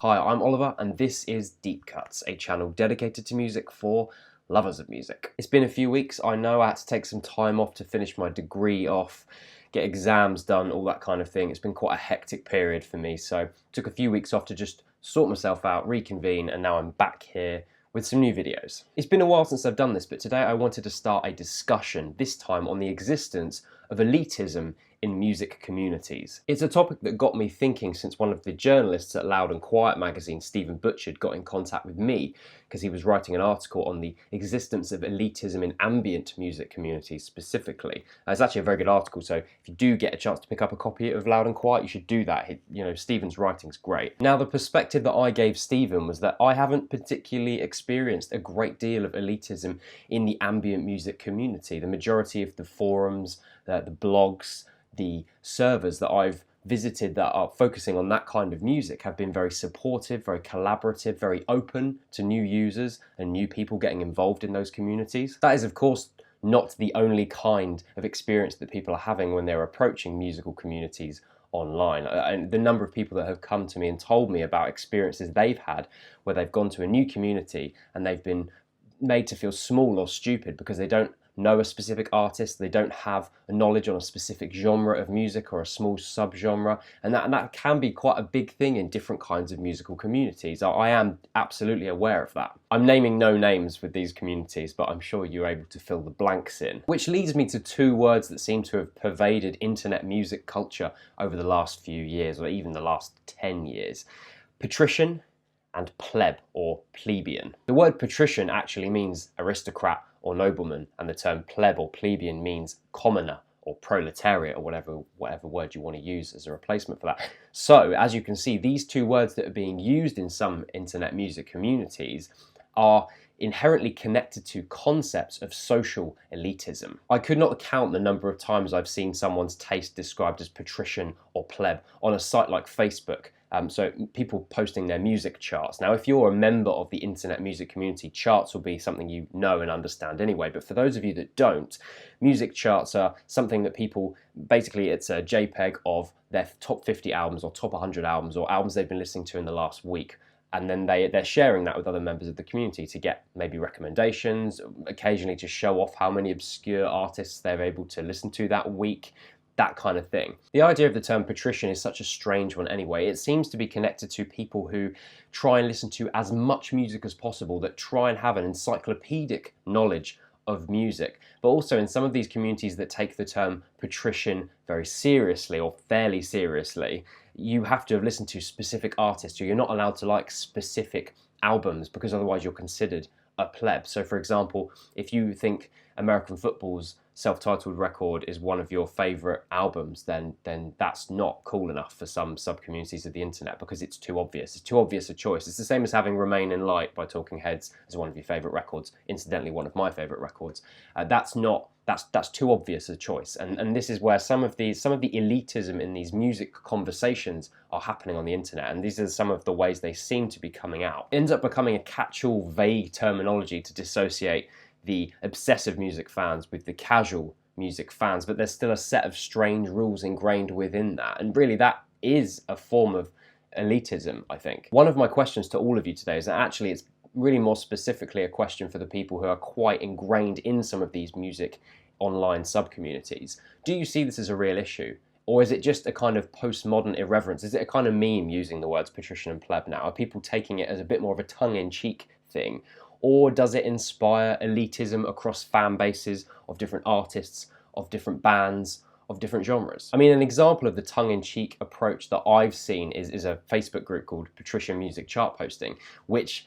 Hi, I'm Oliver, and this is Deep Cuts, a channel dedicated to music for lovers of music. It's been a few weeks. I know I had to take some time off to finish my degree off, get exams done, all that kind of thing. It's been quite a hectic period for me, so took a few weeks off to just sort myself out, reconvene, and now I'm back here with some new videos. It's been a while since I've done this, but today I wanted to start a discussion, this time on the existence of elitism in music communities. It's a topic that got me thinking since one of the journalists at Loud and Quiet magazine, Stephen Butchard, got in contact with me because he was writing an article on the existence of elitism in ambient music communities specifically. It's actually a very good article, so if you do get a chance to pick up a copy of Loud and Quiet, you should do that. Stephen's writing's great. Now, the perspective that I gave Stephen was that I haven't particularly experienced a great deal of elitism in the ambient music community. The majority of the forums, the blogs, the servers that I've visited that are focusing on that kind of music have been very supportive, very collaborative, very open to new users and new people getting involved in those communities. That is, of course, not the only kind of experience that people are having when they're approaching musical communities online. And the number of people that have come to me and told me about experiences they've had where they've gone to a new community and they've been made to feel small or stupid because they don't know a specific artist, they don't have a knowledge on a specific genre of music or a small subgenre, and that can be quite a big thing in different kinds of musical communities. I am absolutely aware of that. I'm naming no names with these communities, but I'm sure you're able to fill the blanks in. Which leads me to two words that seem to have pervaded internet music culture over the last few years, or even the last 10 years. Patrician and pleb or plebeian. The word patrician actually means aristocrat or nobleman, and the term pleb or plebeian means commoner or proletariat, or whatever word you want to use as a replacement for that. So, as you can see, these two words that are being used in some internet music communities are inherently connected to concepts of social elitism. I could not count the number of times I've seen someone's taste described as patrician or pleb on a site like Facebook. So people posting their music charts. Now, if you're a member of the internet music community, charts will be something you know and understand anyway. But for those of you that don't, music charts are something that people, basically it's a JPEG of their top 50 albums or top 100 albums or albums they've been listening to in the last week. And then they're sharing that with other members of the community to get maybe recommendations, occasionally to show off how many obscure artists they're able to listen to that week, that kind of thing. The idea of the term patrician is such a strange one anyway. It seems to be connected to people who try and listen to as much music as possible, that try and have an encyclopedic knowledge of music, but also in some of these communities that take the term patrician very seriously or fairly seriously, you have to have listened to specific artists, or you're not allowed to like specific albums because otherwise you're considered a pleb. So for example, if you think American football's self-titled record is one of your favourite albums, then that's not cool enough for some sub-communities of the internet because it's too obvious. It's too obvious a choice. It's the same as having Remain in Light by Talking Heads as one of your favourite records. Incidentally, one of my favourite records. That's too obvious a choice. And this is where some of the elitism in these music conversations are happening on the internet. And these are some of the ways they seem to be coming out. It ends up becoming a catch-all, vague terminology to dissociate the obsessive music fans with the casual music fans, but there's still a set of strange rules ingrained within that. And really that is a form of elitism, I think. One of my questions to all of you today is that actually it's really more specifically a question for the people who are quite ingrained in some of these music online sub-communities. Do you see this as a real issue? Or is it just a kind of postmodern irreverence? Is it a kind of meme using the words patrician and pleb now? Are people taking it as a bit more of a tongue-in-cheek thing? Or does it inspire elitism across fan bases of different artists, of different bands, of different genres? I mean, an example of the tongue-in-cheek approach that I've seen is a Facebook group called Patrician Music Chart Posting, which,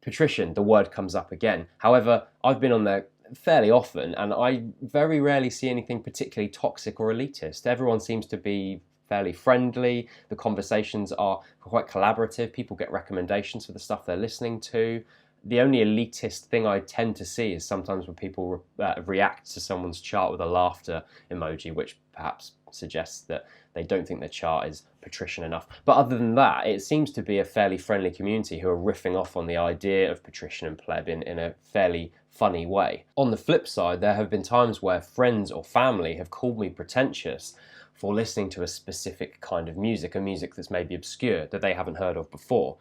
patrician, the word comes up again. However, I've been on there fairly often and I very rarely see anything particularly toxic or elitist. Everyone seems to be fairly friendly. The conversations are quite collaborative. People get recommendations for the stuff they're listening to. The only elitist thing I tend to see is sometimes when people react to someone's chart with a laughter emoji, which perhaps suggests that they don't think their chart is patrician enough. But other than that, it seems to be a fairly friendly community who are riffing off on the idea of patrician and pleb in a fairly funny way. On the flip side, there have been times where friends or family have called me pretentious for listening to a specific kind of music, a music that's maybe obscure, that they haven't heard of before.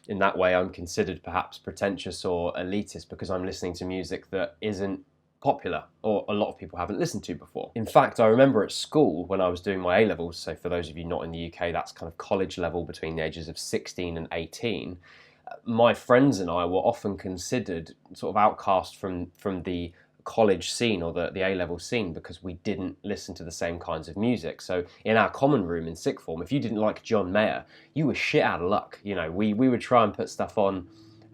In that way, I'm considered perhaps pretentious or elitist because I'm listening to music that isn't popular or a lot of people haven't listened to before. In fact, I remember at school when I was doing my A-levels, so for those of you not in the UK, that's kind of college level between the ages of 16 and 18, my friends and I were often considered sort of outcast from the college scene or the A-level scene because we didn't listen to the same kinds of music. So in our common room in sixth form, if you didn't like John Mayer, you were shit out of luck. You know, we would try and put stuff on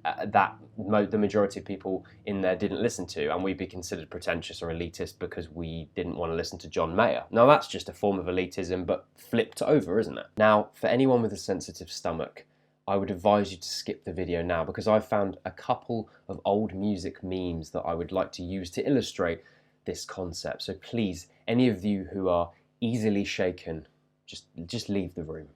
that the majority of people in there didn't listen to, and we'd be considered pretentious or elitist because we didn't want to listen to John Mayer. Now that's just a form of elitism, but flipped over, isn't it? Now, for anyone with a sensitive stomach, I would advise you to skip the video now because I've found a couple of old music memes that I would like to use to illustrate this concept. So please, any of you who are easily shaken, just leave the room.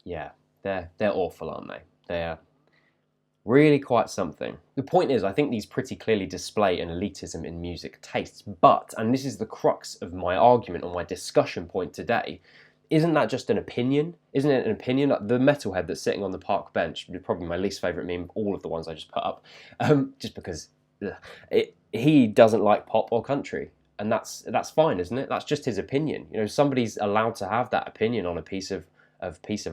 Yeah, they're awful, aren't they? They're really quite something. The point is, I think these pretty clearly display an elitism in music tastes, but, and this is the crux of my argument or my discussion point today, isn't that just an opinion? Isn't it an opinion? The metalhead that's sitting on the park bench, probably my least favourite meme of all of the ones I just put up, just because he doesn't like pop or country. And that's fine, isn't it? That's just his opinion. You know, somebody's allowed to have that opinion on a piece of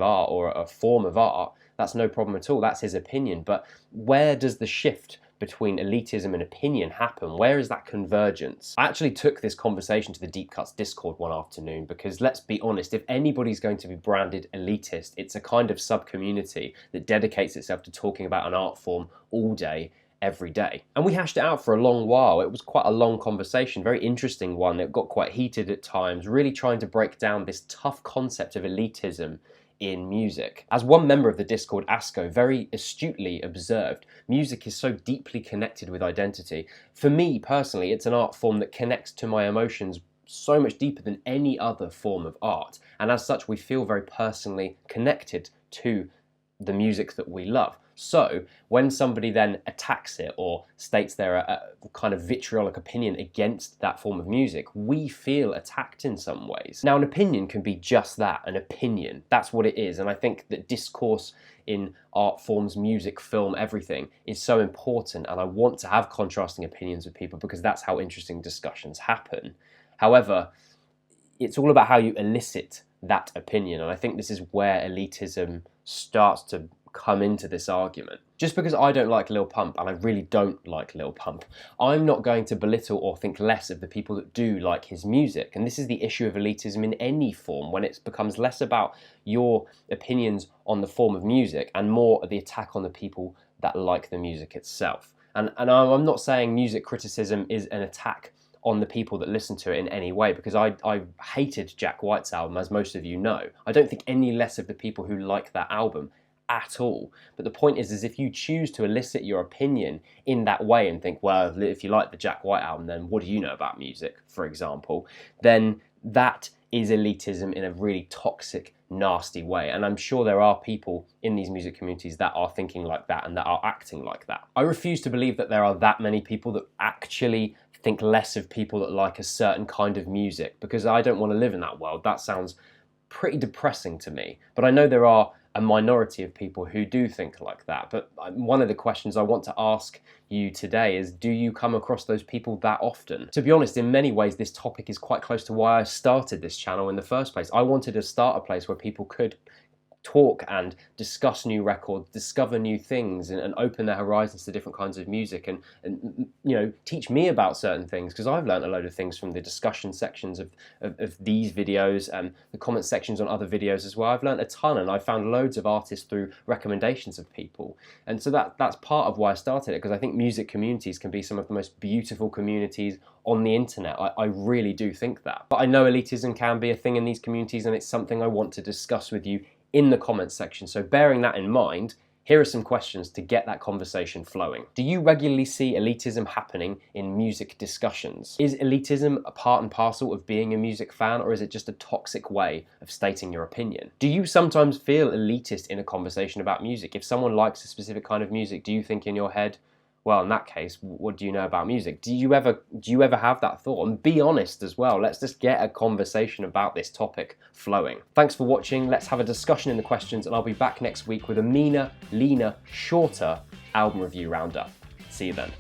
art or a form of art. That's no problem at all. That's his opinion. But where does the shift between elitism and opinion happen? Where is that convergence? I actually took this conversation to the Deep Cuts Discord one afternoon because, let's be honest, if anybody's going to be branded elitist, it's a kind of sub-community that dedicates itself to talking about an art form all day, every day. And we hashed it out for a long while. It was quite a long conversation, very interesting one. It got quite heated at times, really trying to break down this tough concept of elitism in music. As one member of the Discord, Asko, very astutely observed, music is so deeply connected with identity. For me personally, it's an art form that connects to my emotions so much deeper than any other form of art. And as such, we feel very personally connected to the music that we love. So when somebody then attacks it or states their kind of vitriolic opinion against that form of music, we feel attacked in some ways. Now, an opinion can be just that, an opinion. That's what it is. And I think that discourse in art forms, music, film, everything is so important. And I want to have contrasting opinions with people because that's how interesting discussions happen. However, it's all about how you elicit that opinion. And I think this is where elitism starts to come into this argument. Just because I don't like Lil Pump, and I really don't like Lil Pump, I'm not going to belittle or think less of the people that do like his music. And this is the issue of elitism in any form, when it becomes less about your opinions on the form of music and more the attack on the people that like the music itself. And I'm not saying music criticism is an attack on the people that listen to it in any way, because I hated Jack White's album, as most of you know. I don't think any less of the people who like that album at all. But the point is if you choose to elicit your opinion in that way and think, well, if you like the Jack White album, then what do you know about music, for example, then that is elitism in a really toxic, nasty way. And I'm sure there are people in these music communities that are thinking like that and that are acting like that. I refuse to believe that there are that many people that actually think less of people that like a certain kind of music, because I don't want to live in that world. That sounds pretty depressing to me. But I know there are a minority of people who do think like that. But one of the questions I want to ask you today is, do you come across those people that often? To be honest, in many ways, this topic is quite close to why I started this channel in the first place. I wanted to start a place where people could talk and discuss new records, discover new things, and open their horizons to different kinds of music, and you know, teach me about certain things, because I've learned a load of things from the discussion sections of these videos and the comment sections on other videos as well. I've learned a ton, and I've found loads of artists through recommendations of people, and so that's part of why I started it, because I think music communities can be some of the most beautiful communities on the internet. I really do think that. But I know elitism can be a thing in these communities, and it's something I want to discuss with you in the comments section. So bearing that in mind, here are some questions to get that conversation flowing. Do you regularly see elitism happening in music discussions? Is elitism a part and parcel of being a music fan, or is it just a toxic way of stating your opinion? Do you sometimes feel elitist in a conversation about music? If someone likes a specific kind of music, do you think in your head, well, in that case, what do you know about music? Do you ever have that thought? And be honest as well. Let's just get a conversation about this topic flowing. Thanks for watching. Let's have a discussion in the questions, and I'll be back next week with a meaner, leaner, shorter album review roundup. See you then.